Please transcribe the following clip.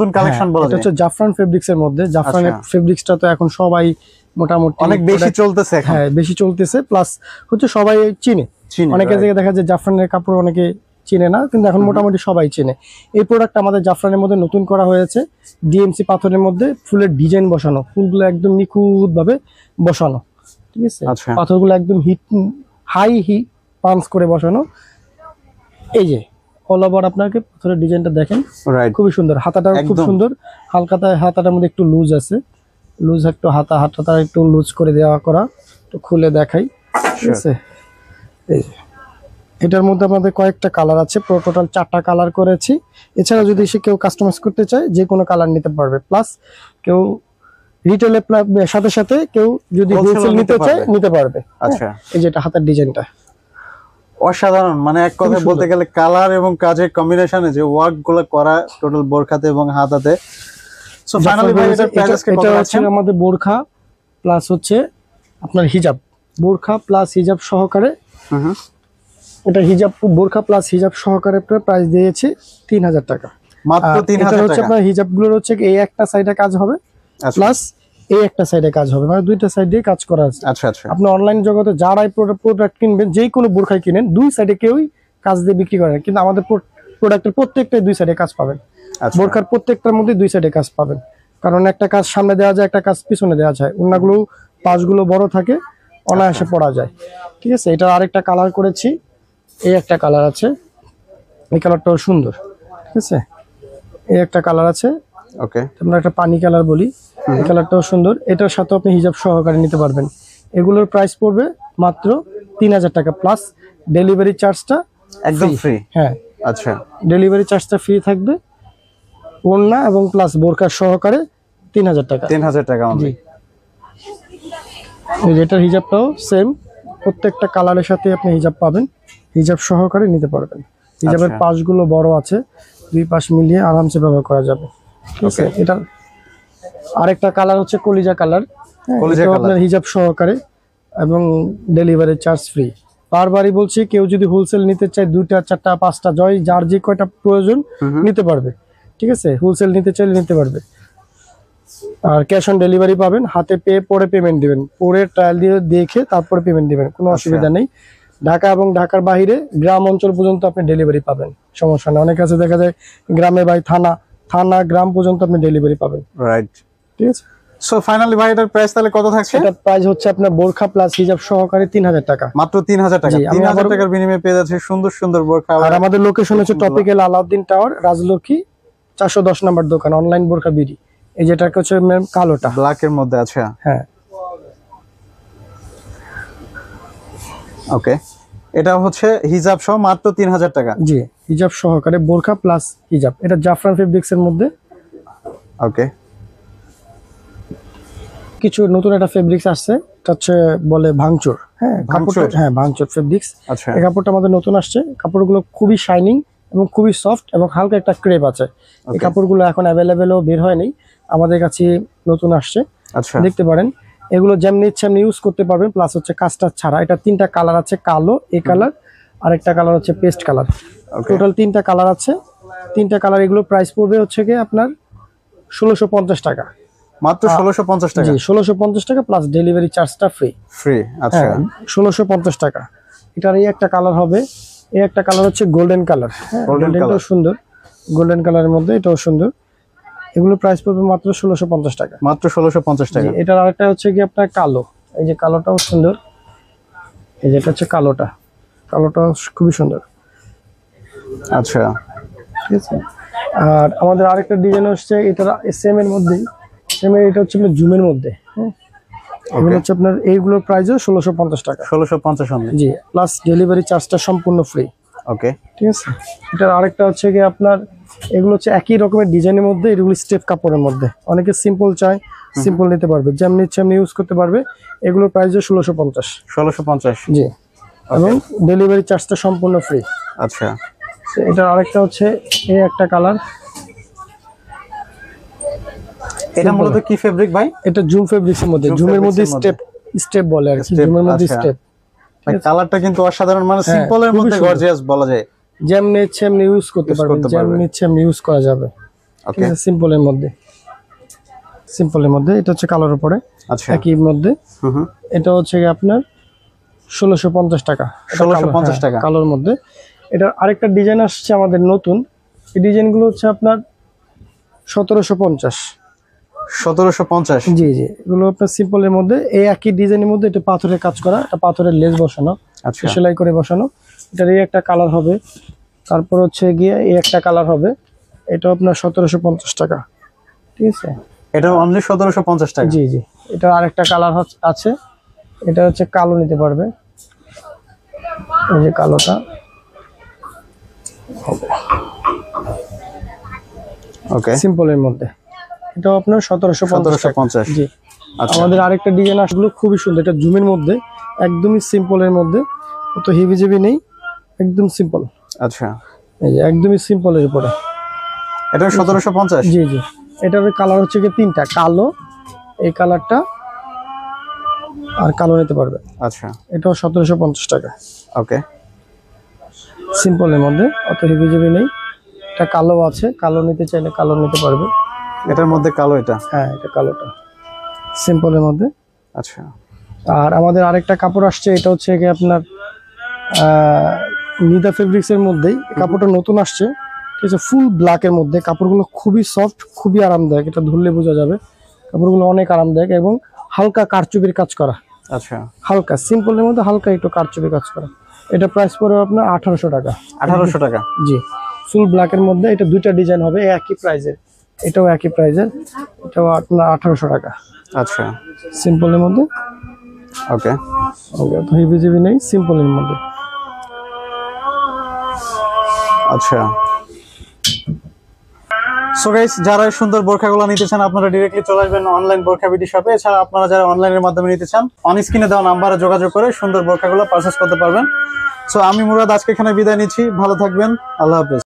নতুন কালেকশন বলা যায়। এটা হচ্ছে জাফরান ফেব্রিক্স এর মধ্যে। জাফরানের ফেব্রিক্সটা তো এখন সবাই মোটামুটি অনেক বেশি চলতেছে এখন। হ্যাঁ বেশি চলতেছে, প্লাস হচ্ছে সবাই চিনে। অনেকের জায়গায় দেখা যায় জাফরানের কাপড় অনেকে চিনে না, কিন্তু এখন মোটামুটি সবাই চিনে। এই প্রোডাক্ট আমাদের জাফরানের মধ্যে নতুন করা হয়েছে, ডিএমসি পাথরের মধ্যে ফুলের ডিজাইন বসানো, ফুলগুলো একদম নিখুঁত ভাবে বসানো, ঠিক আছে। পাথরগুলো একদম হাই পাঞ্চ করে বসানো। এই যে অল ওভার আপনাকে পাথরের ডিজাইনটা দেখেন, খুবই সুন্দর। হাতাটাও খুব সুন্দর, হালকাতায় হাতাটার মধ্যে একটু লুজ আছে, লুজ একটু হাতাটা একটু লুজ করে দেওয়া করা। তো খুলে দেখাই, ঠিক আছে। এই এটার মধ্যে আমাদের কয়েকটা কালার আছে, টোটাল 4টা কালার করেছি। এছাড়া যদি সে কেউ কাস্টমাইজ করতে চায় যে কোনো কালার নিতে পারবে, প্লাস কেউ রিটেলের সাথে সাথে কেউ যদি হোলসেল নিতে চায় নিতে পারবে। আচ্ছা, এই যে এটা হাতের ডিজাইনটা অসাধারণ, মানে এক কথায় বলতে গেলে কালার এবং কাজের কম্বিনেশনে যে ওয়ার্ক গুলো করা টোটাল বোরখাতে এবং হাতাতে। সো ফাইনালি ভাই এটার প্রাইস আজকে কত আছে? আমাদের বোরখা প্লাস হচ্ছে আপনার হিজাব, বোরখা প্লাস হিজাব সহকারে। এটা হিজাব বোরখা প্লাস হিজাব সহকারে প্রাইস দিয়েছি 3000 টাকা মাত্র। 3000 টাকা হচ্ছে আপনার হিজাবগুলোর হচ্ছে এই একটা সাইডে কাজ হবে, প্লাস এই একটা সাইডে কাজ হবে, মানে দুইটা সাইড দিয়ে কাজ করা আছে। আচ্ছা আচ্ছা, আপনি অনলাইন জগতে যারাই প্রোডাক্ট কিনবেন, যে কোনো বোরখাই কিনেন, দুই সাইডে কেউই কাজ দিয়ে বিক্রি করেন, কিন্তু আমাদের প্রোডাক্টের প্রত্যেকটাই দুই সাইডে কাজ পাবেন। বোরখার প্রত্যেকটার মধ্যে দুই সাইডে কাজ পাবেন, কারণ একটা কাজ সামনে দেওয়া যায়, একটা কাজ পিছনে দেওয়া যায়, ওনাগুলো পাশগুলো বড় থাকে, অনায়াসে পড়া যায়, ঠিক আছে। এটার আরেকটা কালার করেছি, এই একটা কালার আছে, এই কালারটাও সুন্দর, ঠিক আছে। এই একটা কালার আছে, ওকে, আমরা একটা পানি কালার বলি, এই কালারটাও সুন্দর। এটার সাথে আপনি হিজাব সহকারে নিতে পারবেন। এগুলোর প্রাইস পড়বে মাত্র 3000 টাকা, প্লাস ডেলিভারি চার্জটা একদম ফ্রি। হ্যাঁ, আচ্ছা, ডেলিভারি চার্জটা ফ্রি থাকবে, ওড়না এবং প্লাস বোরকা সহকারে 3000 টাকা। 3000 টাকা জি। এই যেটার হিজাবটাও সেম, প্রত্যেকটা কালারের সাথে আপনি হিজাব পাবেন, হিজাব সহকারে নিতে পারবেন। হিজাবের পাশগুলো বড় আছে, দুই পাশ মিলিয়ে আরামসে ব্যবহার করা যাবে, ঠিক আছে। এটার আরেকটা কালার হচ্ছে কলিজা কালার, আপনার হিজাব সহকারে এবং ডেলিভারি চার্জ ফ্রি। বারবারই বলছি, কেউ যদি হোলসেল নিতে চায় 2টা 4টা 5টা জয় যার যে কয়টা প্রয়োজন নিতে পারবে, ঠিক আছে। হোলসেল নিতে চাইলে নিতে পারবে। আর ক্যাশ অন ডেলিভারি পাবেন, হাতে পেয়ে পরে পেমেন্ট দিবেন, পরে ট্রায়াল দিয়ে দেখে তারপরে পেমেন্ট দিবেন, কোনো অসুবিধা নেই। ঢাকা এবং ঢাকার বাইরে গ্রাম অঞ্চল পর্যন্ত আপনি ডেলিভারি পাবেন, সমস্যা নেই। অনেক কাছে দেখা যায় গ্রামে বাই থানা গ্রাম পর্যন্ত আপনি ডেলিভারি পাবেন, রাইট, ঠিক আছে। সো ফাইনালি ভাই এটার প্রাইস তাহলে কত থাকছে? এটার প্রাইস হচ্ছে আপনার বোরখা প্লাস হিজাব সহকারে 3000 টাকা, মাত্র 3000 টাকা। 3000 টাকার বিনিময়ে পেয়ে যাচ্ছে সুন্দর সুন্দর বোরখা। আর আমাদের লোকেশন হচ্ছে টপিক্যাল আলাউদ্দিন টাওয়ার, রাজলক্ষ্মী 410 নম্বর দোকান, অনলাইন বোরখা বিডি। এই যেটা হচ্ছে ম্যাম কালোটা ব্ল্যাক এর মধ্যে আছে। হ্যাঁ, ওকে, এটা হচ্ছে হিজাব সহ মাত্র 3000 টাকা। জি, হিজাব সহকারে বোরখা প্লাস হিজাব। এটা জাফরান ফেব্রিক্স এর মধ্যে। ওকে, কিছু নতুন একটা ফেব্রিক্স আসছে, এটা হচ্ছে বলে ভাঙচুর। হ্যাঁ, কাপড়টা হ্যাঁ ভাঙচুর ফেব্রিক্স। আচ্ছা, এই কাপড়টা আমাদের নতুন আসছে, কাপড়গুলো খুবই শাইনিং এবং খুবই সফট এবং হালকা একটা ক্রেপ আছে। এই কাপড়গুলো এখন অ্যাভেলেবেলও বের হয়নি, আমাদের কাছে নতুন আসছে। আচ্ছা, দেখতে পারেন, এগুলো যেমনি ইচ্ছা এমনি ইউজ করতে পারবেন, প্লাস হচ্ছে কাজটা ছাড়া। এটা 3টা কালার আছে, কালো, এই কালার, আরেকটা কালার হচ্ছে পেস্ট কালার। টোটাল 3টা কালার আছে, 3টা কালার। এগুলো প্রাইস পড়বে হচ্ছে কি আপনার 1650 টাকা, মাত্র 1650 টাকা। জি, 1650 টাকা প্লাস ডেলিভারি চার্জটা ফ্রি। আচ্ছা, 1650 টাকা। এটার এই একটা কালার হবে, এই একটা কালার হচ্ছে গোল্ডেন কালার। গোল্ডেনটাও সুন্দর, গোল্ডেন কালারের মধ্যে এটাও সুন্দর। এগুলো প্রাইস পড়বে মাত্র 1650 টাকা, মাত্র 1650 টাকা। এটার আরেকটা হচ্ছে কি আপনার কালো, এই যে কালোটাও সুন্দর, এই যেটা হচ্ছে কালোটাও খুবই সুন্দর। আচ্ছা, ঠিক আছে। আর আমাদের আরেকটা ডিজাইন হচ্ছে, এটা সেম এর মধ্যেই, এটা হচ্ছে আপনার জুমের মধ্যে। হ্যাঁ, এগুলো হচ্ছে আপনার এইগুলোর প্রাইসও 1650 টাকা, 1650 জি, প্লাস ডেলিভারি চার্জটা সম্পূর্ণ ফ্রি। ওকে, ঠিক আছে। এটার আরেকটা হচ্ছে কি আপনার, এগুলো হচ্ছে একই রকমের ডিজাইনের মধ্যে, এগুলো স্টেপ কাপড়ের মধ্যে। অনেকে সিম্পল চায়, সিম্পল নিতে পারবে, যেমনি ইচ্ছে এমনি ইউজ করতে পারবে। এগুলোর প্রাইসও 1650, জি, এবং ডেলিভারি চার্জটা সম্পূর্ণ ফ্রি। আচ্ছা, এটার আরেকটা হচ্ছে এই একটা কালার, এটা মূলত কি ফেব্রিক ভাই? এটা জুম ফেব্রিক্সের মধ্যে, জুমের মধ্যে স্টেপ বলে আর কি, জুমের মধ্যে স্টেপ। কালারটা কিন্তু অসাধারণ, মানে সিম্পলের মধ্যে গর্জিয়াস বলা যায়। যেমনি ইচ্ছে এমনি ইউজ করতে পারবেন, যেমনি ইচ্ছে এমনি ইউজ করা যাবে। ওকে সিম্পলের মধ্যে এটা হচ্ছে কালোর উপরে আচ্ছা একই মধ্যে এটা হচ্ছে আপনার 1650 টাকা 1650 টাকা কালোর মধ্যে। এটার আরেকটা ডিজাইন আসছে আমাদের নতুন, এই ডিজাইনগুলো হচ্ছে আপনার 1750। জি জি, এগুলো আপনার সিম্পলের মধ্যে এই একই ডিজাইনের মধ্যে এটা পাথরের কাজ করা, এটা পাথরের লেস বসানো, আচ্ছা সেলাই করে বসানো। এটার এই একটা কালার হবে, তারপর হচ্ছে গিয়ে এই একটা কালার হবে, এটা আপনার 1750 টাকা। ঠিক আছে, এটা অনলি 1750 টাকা। জি জি, এটা আরেকটা কালার আছে, এটা হচ্ছে কালো নিতে পারবে, এই যে কালোটা ওকে সিম্পলের মধ্যে, এটাও আপনার 1750। জি আচ্ছা আমাদের আরেকটা ডিজাইন আসলো খুবই সুন্দর, এটা জুমের মধ্যে একদমই সিম্পলের মধ্যে, অত হেভি জেভি নেই, একদম সিম্পল। আচ্ছা এই যে একদমই সিম্পলের উপরে, এটা 1750। জি জি, এটার কালার হচ্ছে কি তিনটা, কালো, এই কালারটা আর কালো নিতে পারবে। আচ্ছা এটাও 1750 টাকা। ওকে সিম্পলের মধ্যে, অত হেভি জেভি নেই। এটা কালো আছে, কালো নিতে চাইলে কালো নিতে পারবে। এটার মধ্যে কালো, এটা হ্যাঁ এটা কালোটা সিম্পলের মধ্যে। আচ্ছা আর আমাদের আরেকটা কাপড় আসছে, এটা হচ্ছে কি আপনার নিদা ফেব্রিক্স এর মধ্যেই, কাপড়টা নতুন আসছে, ঠিক আছে, ফুল ব্ল্যাকের মধ্যে। কাপড়গুলো খুবই সফট, খুবই আরামদায়ক, এটা ধরলে বোঝা যাবে, কাপড়গুলো অনেক আরামদায়ক এবং হালকা কারচুপির কাজ করা। আচ্ছা হালকা সিম্পলের মধ্যে হালকা একটু কারচুপি কাজ করা। এটা প্রাইস পড়বে আপনার 1800 টাকা। 1800 টাকা। জি, ফুল ব্ল্যাকের মধ্যে, এটা দুইটা ডিজাইন হবে একই প্রাইজের, এটাও একই প্রাইজের, এটাও আপনার 1800 টাকা। আচ্ছা সিম্পলের মধ্যে। ওকে ওকে, তো হেভি জেভি নেই, সিম্পলের মধ্যে। আচ্ছা সো গাইস, যারা এই সুন্দর বোরখাগুলো নিতে চান আপনারা ডাইরেক্টলি চলে আসবেন অনলাইন বোরখা বিডি শপে। এছাড়া আপনারা যারা অনলাইনের মাধ্যমে নিতে চান অন স্ক্রিনে দেওয়া নাম্বারে যোগাযোগ করে সুন্দর বোরখাগুলো পারচেজ করতে পারবেন। সো আমি মুরাদ আজকে এখানে বিদায় নিচ্ছি, ভালো থাকবেন, আল্লাহ হাফেজ।